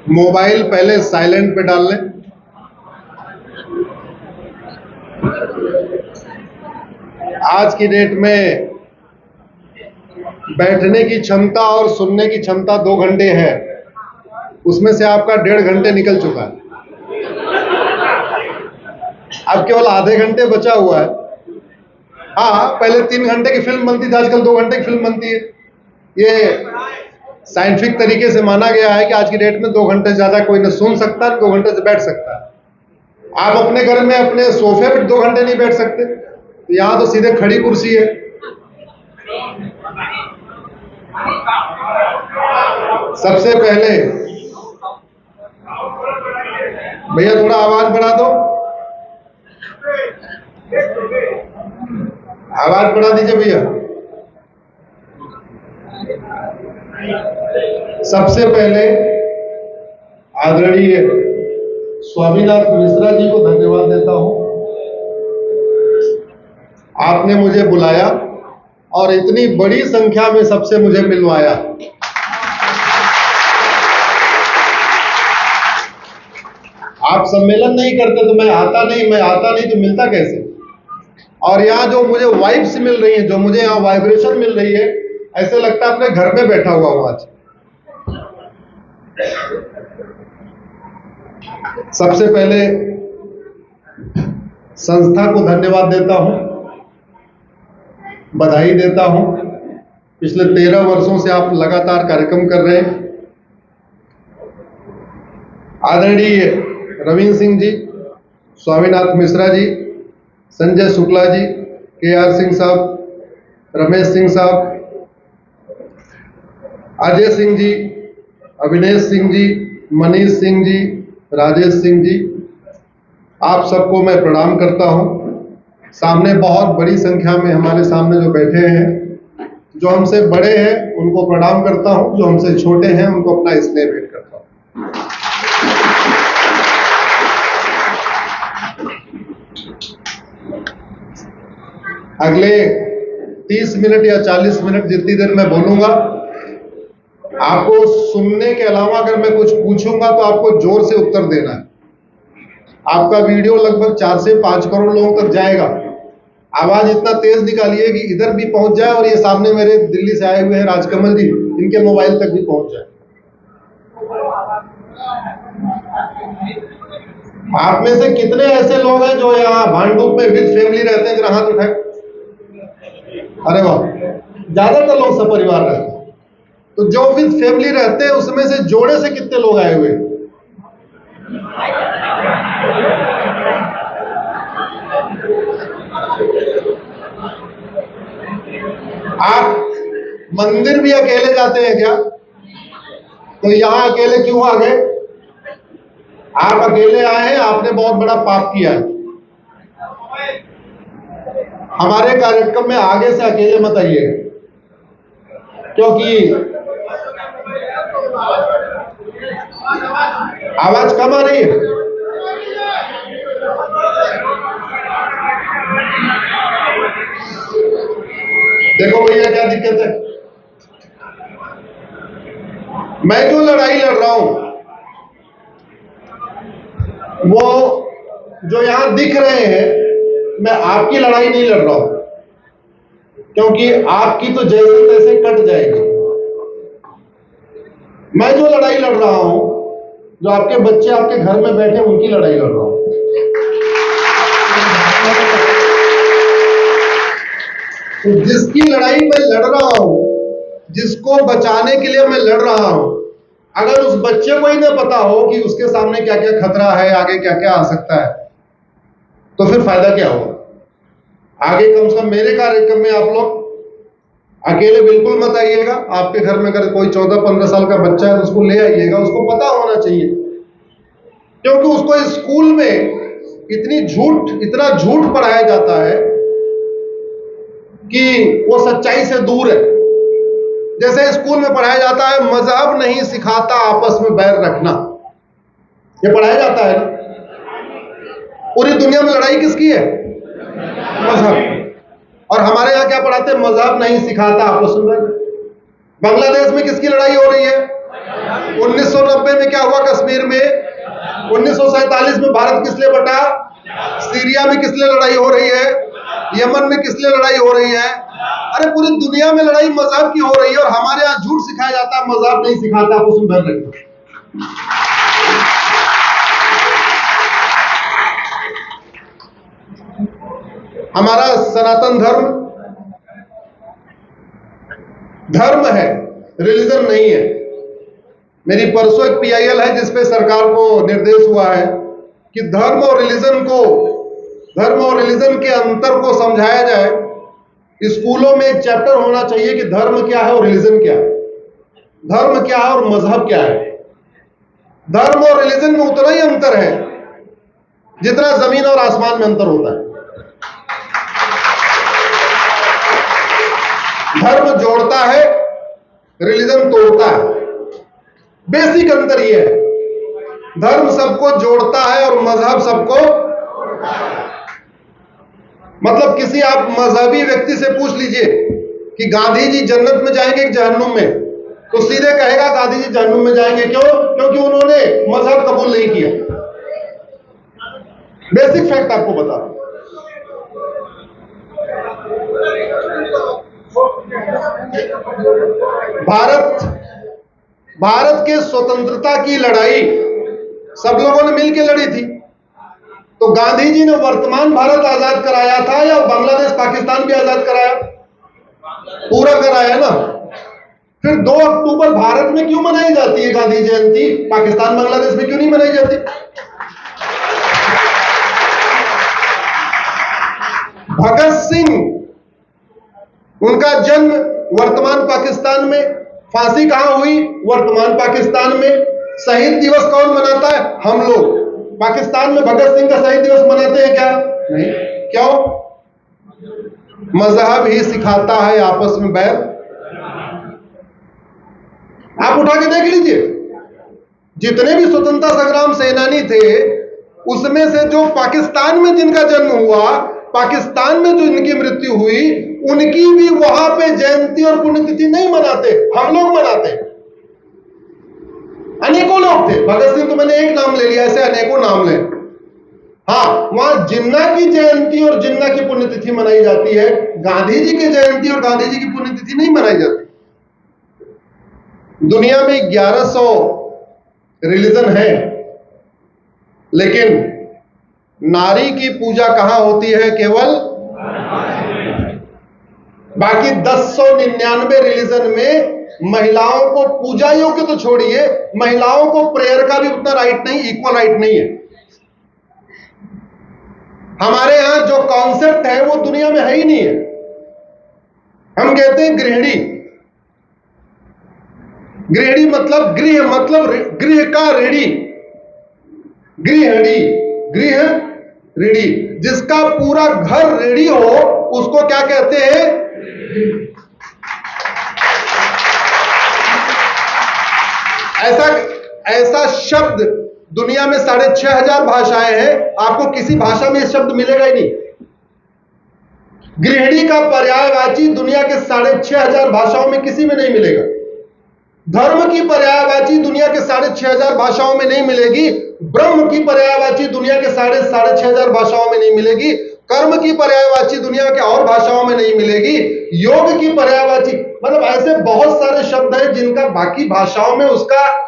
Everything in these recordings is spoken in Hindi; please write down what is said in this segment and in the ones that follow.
मोबाइल पहले साइलेंट पे डाल लें। आज की डेट में बैठने की क्षमता और सुनने की क्षमता 2 घंटे है, उसमें से आपका 1.5 घंटे निकल चुका है। अब केवल आधे घंटे बचा हुआ है। हाँ, पहले 3 घंटे की फिल्म बनती थी, आजकल 2 घंटे की फिल्म बनती है। ये साइंटिफिक तरीके से माना गया है कि आज की डेट में 2 घंटे से ज्यादा कोई न सुन सकता, 2 घंटे से बैठ सकता है। आप अपने घर में अपने सोफे पर 2 घंटे नहीं बैठ सकते, तो यहां तो सीधे खड़ी कुर्सी है। सबसे पहले भैया थोड़ा आवाज बढ़ा दो, आवाज बढ़ा दीजिए भैया। सबसे पहले आदरणीय स्वामीनाथ मिश्रा जी को धन्यवाद देता हूं। आपने मुझे बुलाया और इतनी बड़ी संख्या में सबसे मुझे मिलवाया। आप सम्मेलन नहीं करते तो मैं आता नहीं तो मिलता कैसे। और यहाँ जो मुझे वाइब्स मिल रही है, जो मुझे यहाँ वाइब्रेशन मिल रही है, ऐसे लगता है अपने घर में बैठा हुआ हूं आज। सबसे पहले संस्था को धन्यवाद देता हूं, बधाई देता हूं। पिछले 13 वर्षों से आप लगातार कार्यक्रम कर रहे हैं। आदरणीय रविंद्र सिंह जी, स्वामीनाथ मिश्रा जी, संजय शुक्ला जी, KR सिंह साहब, रमेश सिंह साहब, अजय सिंह जी, अविनेश सिंह जी, मनीष सिंह जी, राजेश सिंह जी, आप सबको मैं प्रणाम करता हूं। सामने बहुत बड़ी संख्या में हमारे सामने जो बैठे हैं, जो हमसे बड़े हैं उनको प्रणाम करता हूं, जो हमसे छोटे हैं उनको अपना स्नेह भेंट करता हूं। अगले 30 मिनट या 40 मिनट जितनी देर मैं बोलूंगा, आपको सुनने के अलावा अगर मैं कुछ पूछूंगा तो आपको जोर से उत्तर देना है। आपका वीडियो लगभग 4 से 5 करोड़ लोगों तक जाएगा। आवाज इतना तेज निकालिए कि इधर भी पहुंच जाए और ये सामने मेरे दिल्ली से आए हुए हैं राजकमल जी, इनके मोबाइल तक भी पहुंच जाए। आप में से कितने ऐसे लोग हैं जो यहाँ भांडुप में विद फैमिली रहते हैं? जरा हाथ उठाए। अरे वाह, ज्यादातर लोग सपरिवार रहते हैं। तो जो विद फैमिली रहते हैं उसमें से जोड़े से कितने लोग आए हुए? आप मंदिर भी अकेले जाते हैं क्या? तो यहां अकेले क्यों आ गए? आप अकेले आए हैं, आपने बहुत बड़ा पाप किया है। हमारे कार्यक्रम में आगे से अकेले मत आइएगा, क्योंकि आवाज कम आ रही है। देखो भैया क्या दिक्कत है। मैं जो लड़ाई लड़ रहा हूं वो जो यहां दिख रहे हैं, मैं आपकी लड़ाई नहीं लड़ रहा हूं, क्योंकि आपकी तो जैसे तैसे कट जाएगी। मैं जो लड़ाई लड़ रहा हूं, जो आपके बच्चे आपके घर में बैठे उनकी लड़ाई लड़ रहा हूं। तो जिसकी लड़ाई मैं लड़ रहा हूं, जिसको बचाने के लिए मैं लड़ रहा हूं, अगर उस बच्चे को ही न पता हो कि उसके सामने क्या क्या खतरा है, आगे क्या क्या आ सकता है, तो फिर फायदा क्या होगा? आगे कम से कम मेरे कार्यक्रम में आप लोग अकेले बिल्कुल मत आइएगा। आपके घर में अगर कोई 14-15 साल का बच्चा है तो उसको ले आइएगा, उसको पता होना चाहिए, क्योंकि उसको स्कूल में इतना झूठ पढ़ाया जाता है कि वो सच्चाई से दूर है। जैसे स्कूल में पढ़ाया जाता है मजहब नहीं सिखाता आपस में बैर रखना, ये पढ़ाया जाता है। पूरी दुनिया में लड़ाई किसकी है? मजहब। और हमारे यहाँ क्या पढ़ाते हैं? मजहब नहीं सिखाता आपस में। बांग्लादेश में किसकी लड़ाई हो रही है? 1990 में क्या हुआ कश्मीर में? 1947 में भारत किस लिए बटा? सीरिया में किस लिए लड़ाई हो रही है? यमन में किस लिए लड़ाई हो रही है? अरे पूरी दुनिया में लड़ाई मजहब की हो रही है, और हमारे यहाँ झूठ सिखाया जाता है मजहब नहीं सिखाता। आप उसमें भर रखते। हमारा सनातन धर्म है, रिलीजन नहीं है। मेरी परसों एक PIL है जिसपे सरकार को निर्देश हुआ है कि धर्म और रिलीजन के अंतर को समझाया जाए। स्कूलों में एक चैप्टर होना चाहिए कि धर्म क्या है और रिलीजन क्या है, धर्म क्या है और मजहब क्या है। धर्म और रिलीजन में उतना ही अंतर है जितना जमीन और आसमान में अंतर होता है। धर्म जोड़ता है, रिलीजन तोड़ता है। बेसिक अंतर यह है, धर्म सबको जोड़ता है और मजहब सबको। मतलब किसी आप मजहबी व्यक्ति से पूछ लीजिए कि गांधी जी जन्नत में जाएंगे कि जहन्नुम में, तो सीधे कहेगा गांधी जी जहन्नुम में जाएंगे। क्यों? क्योंकि उन्होंने मजहब कबूल नहीं किया। बेसिक फैक्ट आपको बता। भारत के स्वतंत्रता की लड़ाई सब लोगों ने मिलकर लड़ी थी। तो गांधी जी ने वर्तमान भारत आजाद कराया था या बांग्लादेश पाकिस्तान भी आजाद कराया? पूरा कराया ना। फिर 2 अक्टूबर भारत में क्यों मनाई जाती है गांधी जयंती, पाकिस्तान बांग्लादेश में क्यों नहीं मनाई जाती? भगत सिंह, उनका जन्म वर्तमान पाकिस्तान में, फांसी कहां हुई? वर्तमान पाकिस्तान में। शहीद दिवस कौन मनाता है? हम लोग। पाकिस्तान में भगत सिंह का शहीद दिवस मनाते हैं क्या? नहीं। क्यों? मजहब ही सिखाता है आपस में बैर। आप उठा के देख लीजिए, जितने भी स्वतंत्रता संग्राम सेनानी थे उसमें से जो पाकिस्तान में जिनका जन्म हुआ, पाकिस्तान में जो इनकी मृत्यु हुई, उनकी भी वहां पे जयंती और पुण्यतिथि नहीं मनाते, हम लोग मनाते। अनेकों लोग थे। भगत सिंह तो मैंने एक नाम ले लिया, ऐसे अनेकों नाम ले। हाँ, वहां जिन्ना की जयंती और जिन्ना की पुण्यतिथि मनाई जाती है, गांधी जी की जयंती और गांधी जी की पुण्यतिथि नहीं मनाई जाती। दुनिया में 1100 रिलीजन है, लेकिन नारी की पूजा कहां होती है? केवल। बाकी 1099 रिलीजन में महिलाओं को पूजा योग्य तो छोड़िए, महिलाओं को प्रेयर का भी उतना राइट नहीं, इक्वल राइट नहीं है। हमारे यहां जो कॉन्सेप्ट है वो दुनिया में है ही नहीं है। हम कहते हैं गृहिणी। गृहिणी मतलब गृह, मतलब गृह का ऋणी। गृहिणी, गृह ऋणी, जिसका पूरा घर ऋणी हो उसको क्या कहते हैं? ऐसा शब्द दुनिया में 6500 भाषाएं हैं, आपको किसी भाषा में यह शब्द मिलेगा ही नहीं। गृहिणी का पर्यायवाची दुनिया के 6500 भाषाओं में किसी में नहीं मिलेगा। धर्म की पर्यायवाची दुनिया के 6500 भाषाओं में नहीं मिलेगी। ब्रह्म की पर्यायवाची दुनिया के 6500 भाषाओं में नहीं मिलेगी। कर्म की पर्यायवाची दुनिया के और भाषाओं में नहीं मिलेगी। योग की पर्यायवाची, मतलब ऐसे बहुत सारे शब्द हैं जिनका बाकी भाषाओं में उसका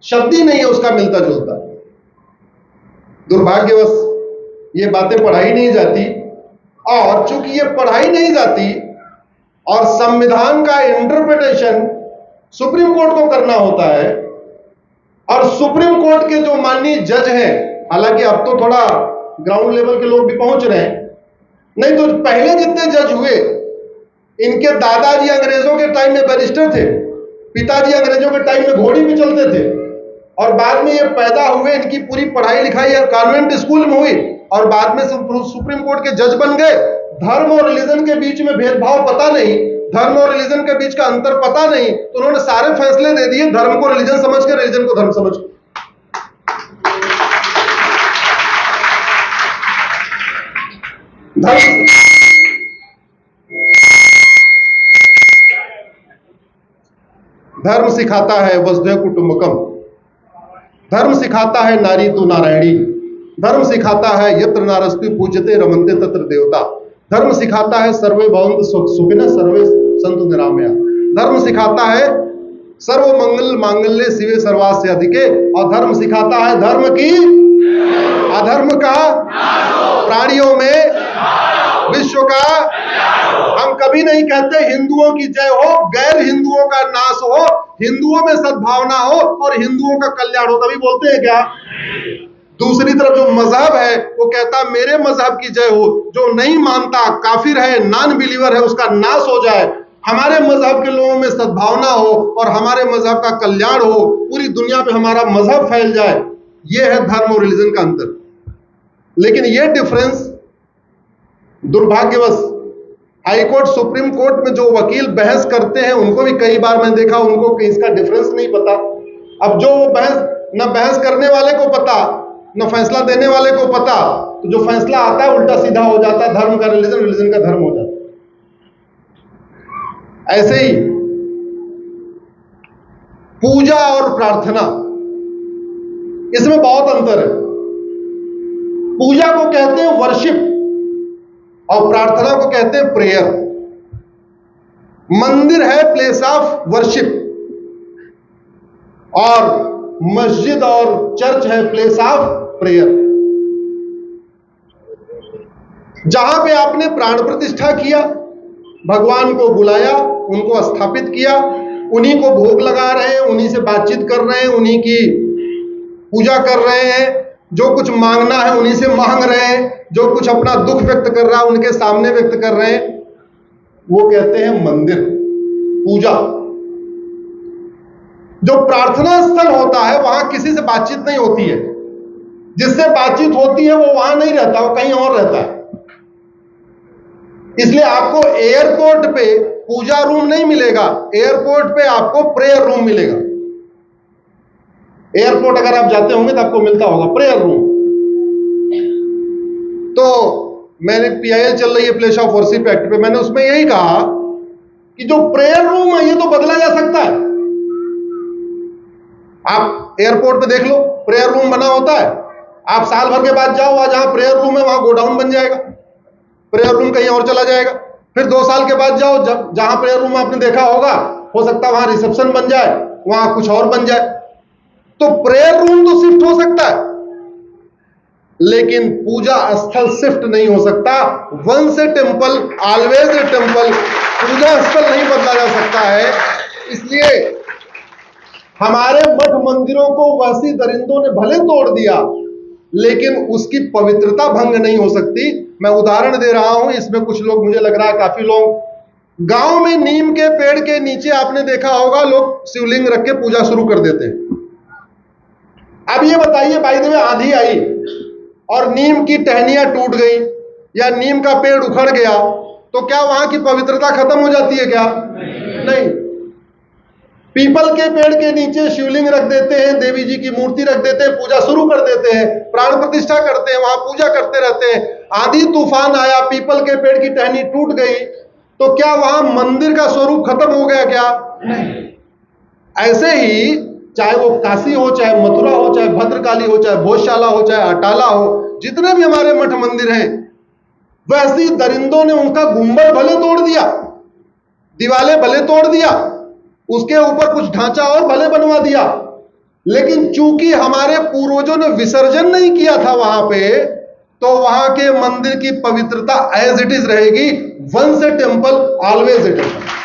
शब्द ही नहीं है, उसका मिलता जुलता। दुर्भाग्यवश ये बातें पढ़ाई नहीं जाती, और चूंकि ये पढ़ाई नहीं जाती और संविधान का इंटरप्रिटेशन सुप्रीम कोर्ट को करना होता है, और सुप्रीम कोर्ट के जो माननीय जज हैं, हालांकि अब तो थोड़ा ग्राउंड लेवल के लोग भी पहुंच रहे हैं, नहीं तो पहले जितने जज हुए, इनके दादाजी अंग्रेजों के टाइम में बैरिस्टर थे, पिताजी अंग्रेजों के टाइम में घोड़ी पे चलते थे, और बाद में ये पैदा हुए, इनकी पूरी पढ़ाई लिखाई कॉन्वेंट स्कूल में हुई, और बाद में सुप्रीम कोर्ट के जज बन गए। धर्म और रिलीजन के बीच में भेदभाव पता नहीं, धर्म और रिलीजन के बीच का अंतर पता नहीं, तो उन्होंने सारे फैसले दे दिए धर्म को रिलीजन समझ के, रिलीजन को धर्म समझ के। धर्म सिखाता है वसुधैव कुटुंबकम, धर्म सिखाता है नारी तु नारायणी, धर्म सिखाता है यत्र नारस्ति पूज्यते रमन्ते तत्र देवता, धर्म सिखाता है सर्वे भवन्तु सुखिनः सर्वे सन्तु निरामया, धर्म सिखाता है सर्व मंगल मांगल्ये शिवे सर्वास्य अधिके, और धर्म सिखाता है धर्म की अधर्म का प्राणियों में विश्व का। हम कभी नहीं कहते हिंदुओं की जय हो, गैर हिंदुओं का नाश हो, हिंदुओं में सद्भावना हो और हिंदुओं का कल्याण हो, तभी बोलते हैं क्या? दूसरी तरफ जो मजहब है वो कहता मेरे मजहब की जय हो, जो नहीं मानता काफिर है, नॉन बिलीवर है, उसका नाश हो जाए, हमारे मजहब के लोगों में सद्भावना हो और हमारे मजहब का कल्याण हो, पूरी दुनिया पे हमारा मजहब फैल जाए। ये है धर्म और रिलीजन का अंतर। लेकिन ये डिफरेंस दुर्भाग्यवश हाईकोर्ट सुप्रीम कोर्ट में जो वकील बहस करते हैं उनको भी कई बार मैंने देखा, उनको इसका डिफरेंस नहीं पता। अब जो बहस करने वाले को पता, न फैसला देने वाले को पता, तो जो फैसला आता है उल्टा सीधा हो जाता है, धर्म का रिलीजन, रिलीजन का धर्म हो जाता है। ऐसे ही पूजा और प्रार्थना, इसमें बहुत अंतर है। पूजा को कहते हैं वर्शिप और प्रार्थना को कहते हैं प्रेयर। मंदिर है प्लेस ऑफ वर्शिप और मस्जिद और चर्च है प्लेस ऑफ प्रेयर। जहां पे आपने प्राण प्रतिष्ठा किया, भगवान को बुलाया, उनको स्थापित किया, उन्हीं को भोग लगा रहे हैं, उन्हीं से बातचीत कर रहे हैं, उन्हीं की पूजा कर रहे हैं, जो कुछ मांगना है उन्हीं से मांग रहे हैं, जो कुछ अपना दुख व्यक्त कर रहा है उनके सामने व्यक्त कर रहे हैं, वो कहते हैं मंदिर, पूजा। जो प्रार्थना स्थल होता है वहां किसी से बातचीत नहीं होती है, जिससे बातचीत होती है वो वहां नहीं रहता, वो कहीं और रहता है। इसलिए आपको एयरपोर्ट पे पूजा रूम नहीं मिलेगा, एयरपोर्ट पे आपको प्रेयर रूम मिलेगा। एयरपोर्ट अगर आप जाते होंगे तो आपको मिलता होगा प्रेयर रूम। तो मैंने PIL चल रही है प्लेस ऑफ वर्शिप एक्ट पे, मैंने उसमें यही कहा कि जो प्रेयर रूम है ये तो बदला जा सकता है। आप एयरपोर्ट पे देख लो, प्रेयर रूम बना होता है, आप साल भर के बाद जाओ, वहां जहां प्रेयर रूम है वहां गोडाउन बन जाएगा, प्रेयर रूम कहीं और चला जाएगा। फिर 2 साल के बाद जाओ, जब जहां प्रेयर रूम आपने देखा होगा, हो सकता है वहां रिसेप्शन बन जाए, वहां कुछ और बन जाए। तो प्रेयर रूम तो शिफ्ट हो सकता है, लेकिन पूजा स्थल शिफ्ट नहीं हो सकता। Once a temple always a temple, पूजा स्थल नहीं बदला जा सकता है। इसलिए हमारे मठ मंदिरों को वैसी दरिंदों ने भले तोड़ दिया, लेकिन उसकी पवित्रता भंग नहीं हो सकती। मैं उदाहरण दे रहा हूं, इसमें कुछ लोग, मुझे लग रहा है काफी लोग गांव में नीम के पेड़ के नीचे आपने देखा होगा, लोग शिवलिंग रख के पूजा शुरू कर देते हैं। अब ये बताइए, भाई देवे आंधी आई और नीम की टहनियां टूट गई या नीम का पेड़ उखड़ गया, तो क्या वहां की पवित्रता खत्म हो जाती है क्या? नहीं। पीपल के पेड़ के नीचे शिवलिंग रख देते हैं, देवी जी की मूर्ति रख देते हैं, पूजा शुरू कर देते हैं, प्राण प्रतिष्ठा करते हैं, वहां पूजा करते रहते हैं। आंधी तूफान आया, पीपल के पेड़ की टहनी टूट गई, तो क्या वहां मंदिर का स्वरूप खत्म हो गया क्या? नहीं। ऐसे ही चाहे वो काशी हो, चाहे मथुरा हो, चाहे भद्रकाली हो, चाहे भोजशाला हो, चाहे अटाला हो, जितने भी हमारे मठ मंदिर हैं, वैसी दरिंदों ने उनका गुंबद भले तोड़ दिया, दीवालें भले तोड़ दिया, उसके ऊपर कुछ ढांचा और भले बनवा दिया, लेकिन चूंकि हमारे पूर्वजों ने विसर्जन नहीं किया था वहां पे, तो वहां के मंदिर की पवित्रता एज इट इज रहेगी। Once a temple always a temple.